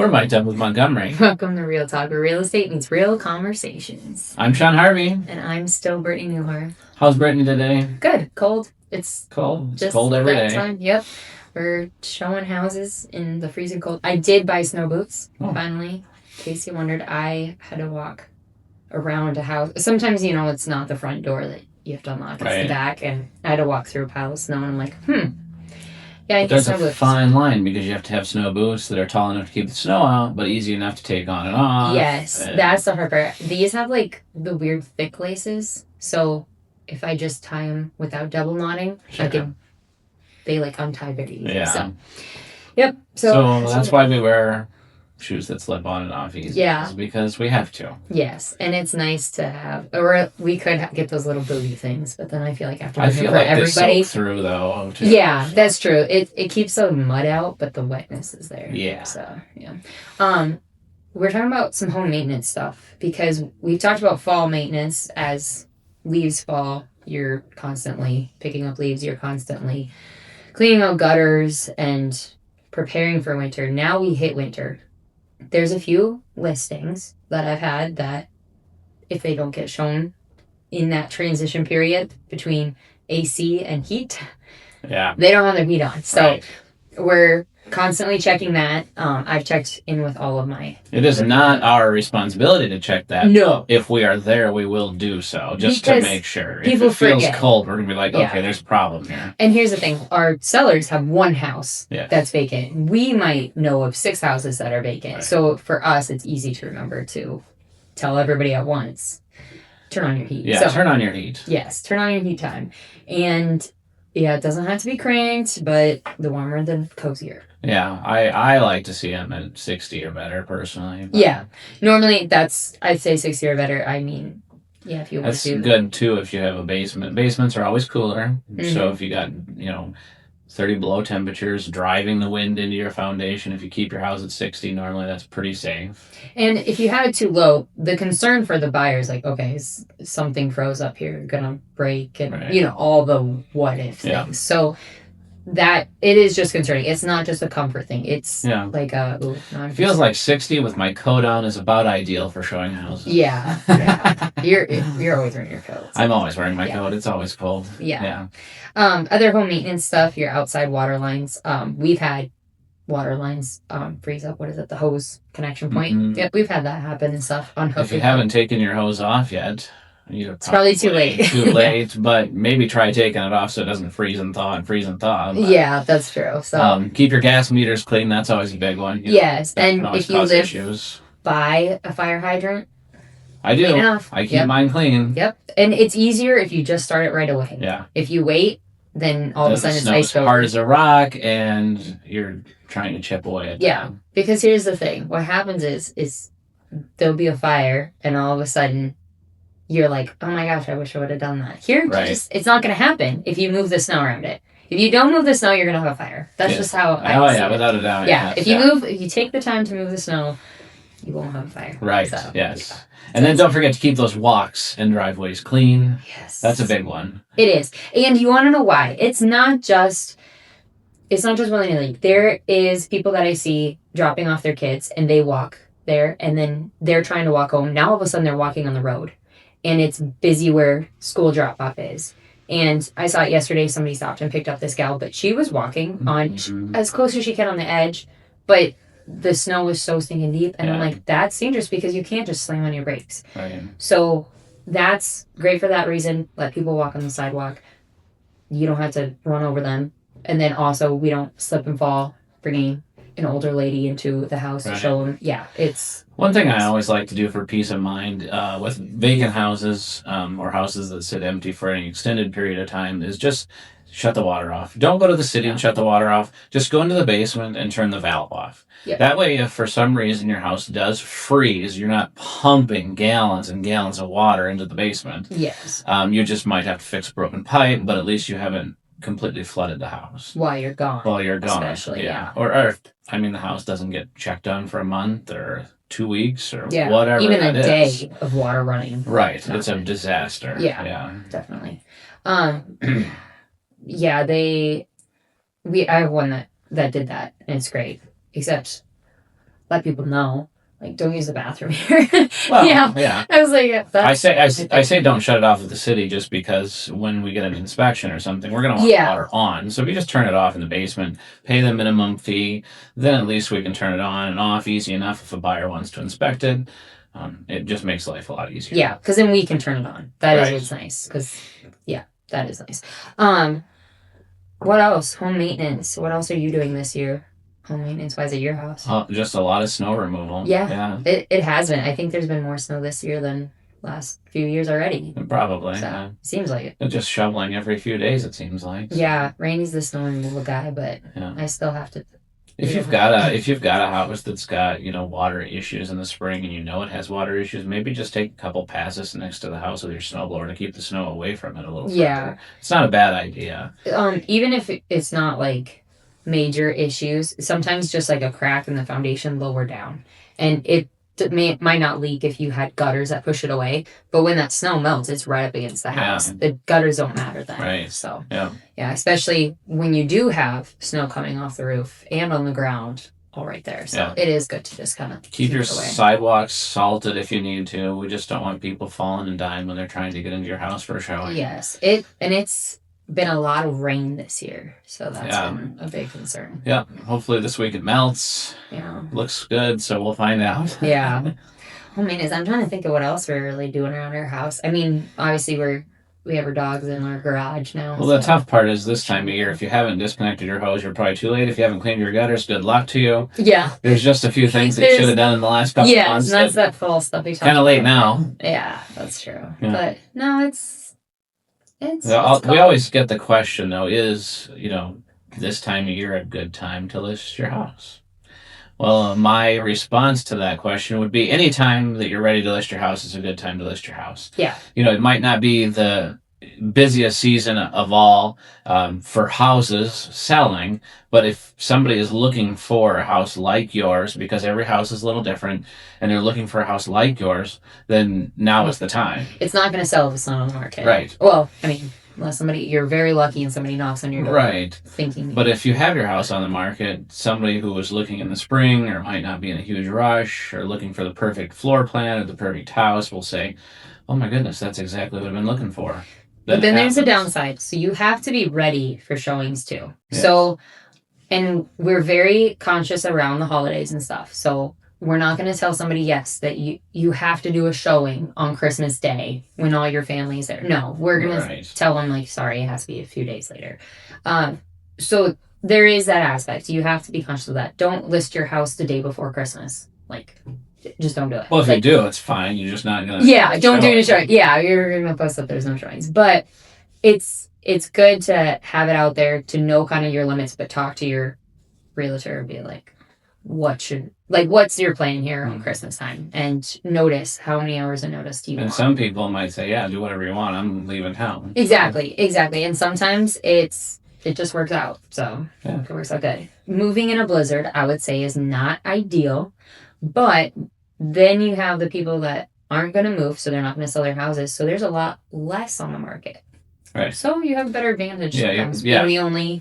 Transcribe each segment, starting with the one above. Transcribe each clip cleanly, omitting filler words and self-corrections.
We're mic'd up with Montgomery. Welcome to Real Talk, where real estate meets real conversations. I'm Sean Harvey. And I'm still Brittany Newhart. How's Brittany today? Good. Cold. It's cold. It's just cold every that day. time. Yep. We're showing houses in the freezing cold. I did buy snow boots, finally. In case you wondered, I had to walk around a house. Sometimes, it's not the front door that you have to unlock. It's the back. And I had to walk through a pile of snow, and I'm like, Yeah, I There's a fine line because you have to have snow boots that are tall enough to keep the snow out, but easy enough to take on and off. Yes, that's the hard part. These have the weird thick laces, so if I just tie them without double knotting, they untie very easy. Yeah. So, yep. So that's why we wear shoes that slip on and off easy. Yeah. Is because we have to. Yes, and it's nice to have, or we could get those little booty things, but then I feel like after I feel like everybody, they soak through though. Too. Yeah, that's true. It keeps the mud out, but the wetness is there. Yeah. So yeah. We're talking about some home maintenance stuff because we've talked about fall maintenance. As leaves fall, you're constantly picking up leaves. You're constantly cleaning out gutters and preparing for winter. Now we hit winter. There's a few listings that I've had that if they don't get shown in that transition period between AC and heat, they don't have their heat on. So we're constantly checking that. I've checked in with all of my... It is not our responsibility to check that. No. If we are there, we will do so, just to make sure. People if it feels forget. cold, we're going to be like, okay, there's a problem here. And here's the thing. Our sellers have one house that's vacant. We might know of 6 houses that are vacant. Right. So for us, it's easy to remember to tell everybody at once, turn on your heat. Yeah, turn on your heat. Yes, turn on your heat time. And it doesn't have to be cranked, but the warmer, the cozier. Yeah, I like to see them at 60 or better, personally. But yeah, normally I'd say 60 or better. I mean, if you want to. That's good, too, if you have a basement. Basements are always cooler. Mm-hmm. So if you got, 30 below temperatures, driving the wind into your foundation, if you keep your house at 60, normally that's pretty safe. And if you have it too low, the concern for the buyer is okay, something froze up here, gonna break, and, all the what-if things. So... that it is just concerning. It's not just a comfort thing. It's it feels like 60 with my coat on is about ideal for showing houses. Yeah. You're always wearing your coat. So. I'm always wearing my coat. It's always cold. Yeah. Other home maintenance stuff, your outside water lines. We've had water lines freeze up. What is it? The hose connection point. Mm-hmm. Yep, we've had that happen and stuff. If you haven't taken your hose off yet, it's probably too late. Too late, but maybe try taking it off so it doesn't freeze and thaw. Yeah, that's true. So keep your gas meters clean. That's always a big one. Yes, and if you live by a fire hydrant, I do. I keep mine clean. Yep, and it's easier if you just start it right away. Yeah. If you wait, then all of a sudden it's ice over. Hard as a rock, and you're trying to chip away at it. Because here's the thing: what happens is there'll be a fire, and all of a sudden. You're like, oh my gosh, I wish I would have done that. Here, it's not going to happen if you move the snow around it. If you don't move the snow, you're going to have a fire. That's just how I see it. Without a doubt. Yeah, if you take the time to move the snow, you won't have a fire. Right, so, yes. Yeah. And then don't forget to keep those walks and driveways clean. Yes. That's a big one. It is. And you want to know why. It's not just willy-nilly. There is people that I see dropping off their kids, and they walk there, and then they're trying to walk home. Now all of a sudden they're walking on the road. And it's busy where school drop-off is. And I saw it yesterday. Somebody stopped and picked up this gal, but she was walking on as close as she can on the edge. But the snow was so stinking deep. And I'm like, that's dangerous because you can't just slam on your brakes. Right. So that's great for that reason. Let people walk on the sidewalk. You don't have to run over them. And then also we don't slip and fall, bringing an older lady into the house to show them. Yeah, it's... One thing I always like to do for peace of mind with vacant houses or houses that sit empty for any extended period of time is just shut the water off. Don't go to the city and shut the water off. Just go into the basement and turn the valve off. Yep. That way, if for some reason your house does freeze, you're not pumping gallons and gallons of water into the basement. Yes. You just might have to fix a broken pipe, but at least you haven't completely flooded the house. While you're gone. Especially, yeah. Or the house doesn't get checked on for a month or 2 weeks or whatever. Even a day of water running. Right. It's a disaster. Yeah. Definitely. I have one that did that, and it's great. Except let people know, like, don't use the bathroom here. Well, yeah. yeah. I was like, that's, I say don't shut it off at the city just because when we get an inspection or something, we're going to want Yeah. water on. So if you just turn it off in the basement, pay the minimum fee, then at least we can turn it on and off easy enough if a buyer wants to inspect it. It just makes life a lot easier. Yeah, because then we can turn it on. That is Right. what's nice. Because, yeah, that is nice. What else? Home maintenance. What else are you doing this year? Home maintenance wise at your house? Just a lot of snow removal. Yeah. It has been. I think there's been more snow this year than last few years already. Probably. So, seems like it. Just shoveling every few days, it seems like. So. Yeah, Randy's the snow removal guy, but Yeah. I still have to. If you've got a house that's got water issues in the spring and it has water issues, maybe just take a couple passes next to the house with your snowblower to keep the snow away from it a little. Yeah. Further. It's not a bad idea. Even if it's not like major issues, sometimes just like a crack in the foundation lower down, and it might not leak if you had gutters that push it away, but when that snow melts, it's right up against the house. Yeah. The gutters don't matter then. Right. So Yeah. Especially when you do have snow coming off the roof and on the ground all right there. So it is good to just kind of keep your it away. sidewalks salted if you need to. We just don't want people falling and dying when they're trying to get into your house for a showing. Yes. It's been a lot of rain this year, so that's been a big concern. Yeah, hopefully this week it melts. Yeah, looks good, so we'll find out. Yeah. Oh man, I'm trying to think of what else we're really doing around our house. I mean, obviously we have our dogs in our garage now. Well, the tough part is this time of year, if you haven't disconnected your hose, you're probably too late. If you haven't cleaned your gutters, good luck to you. Yeah. There's just a few things that you should have done in the last couple of months. Yeah, that's that fall stuff we talked about. Kind of late now. Yeah, that's true. Yeah. But no, it's we always get the question, though, is, this time of year a good time to list your house? Well, my response to that question would be any time that you're ready to list your house is a good time to list your house. Yeah. It might not be the busiest season of all for houses selling, but if somebody is looking for a house like yours, because every house is a little different, and they're looking for a house like yours, then now is the time. It's not going to sell if it's not on the market. Right. Well, I mean, unless you're very lucky and somebody knocks on your door. Right. Thinking. But if you have your house on the market, somebody who was looking in the spring or might not be in a huge rush or looking for the perfect floor plan or the perfect house will say, oh my goodness, that's exactly what I've been looking for. But then there's a downside. So you have to be ready for showings too. Yes. So, and we're very conscious around the holidays and stuff. So we're not going to tell somebody, yes, that you have to do a showing on Christmas Day when all your family's there. No, we're going to tell them, like, sorry, it has to be a few days later. So there is that aspect. You have to be conscious of that. Don't list your house the day before Christmas. Like, just don't do it. Well, if you do, it's fine. You're just not going to. Yeah, don't do a showing. Yeah, you're going to post that there's no showings. But it's good to have it out there, to know kind of your limits, but talk to your realtor and be like, what's your plan here on Christmas time? And notice how many hours of notice do you want. And some people might say, yeah, do whatever you want. I'm leaving town. Exactly. And sometimes it just works out. So it works out good. Moving in a blizzard, I would say, is not ideal. But then you have the people that aren't going to move, so they're not going to sell their houses. So there's a lot less on the market. Right. So you have a better advantage.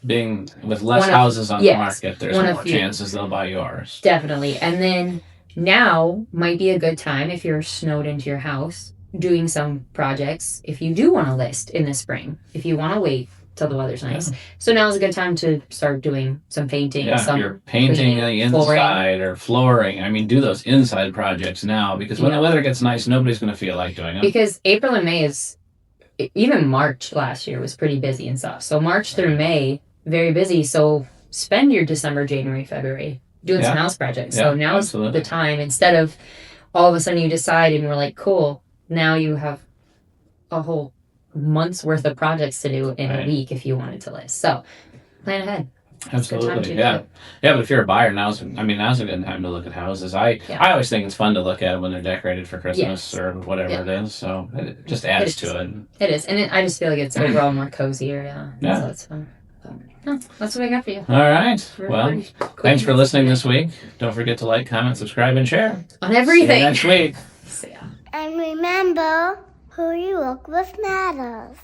Being with less houses on the market, there's more chances they'll buy yours. Definitely. And then now might be a good time if you're snowed into your house doing some projects. If you do want to list in the spring, if you want to wait till the weather's nice. So now is a good time to start doing some painting. You're painting the inside or flooring. I mean, do those inside projects now, because when the weather gets nice, nobody's going to feel like doing it. Because April and May even March last year was pretty busy and stuff. So March through May, very busy. So spend your December, January, February doing some house projects. So now's the time, instead of all of a sudden you decide and we're like, cool, now you have a whole month's worth of projects to do in a week if you wanted to list. So plan ahead. Absolutely. Yeah, but if you're a buyer, now's a good time to look at houses. I always think it's fun to look at them when they're decorated for Christmas or whatever it is. So it just adds to it. It is, and I just feel like it's overall more cozier. So it's fun. That's what I got for you. All right. Well, thanks for listening this week. Don't forget to like, comment, subscribe, and share on everything. See you next week. See ya. And remember, who you look with matters.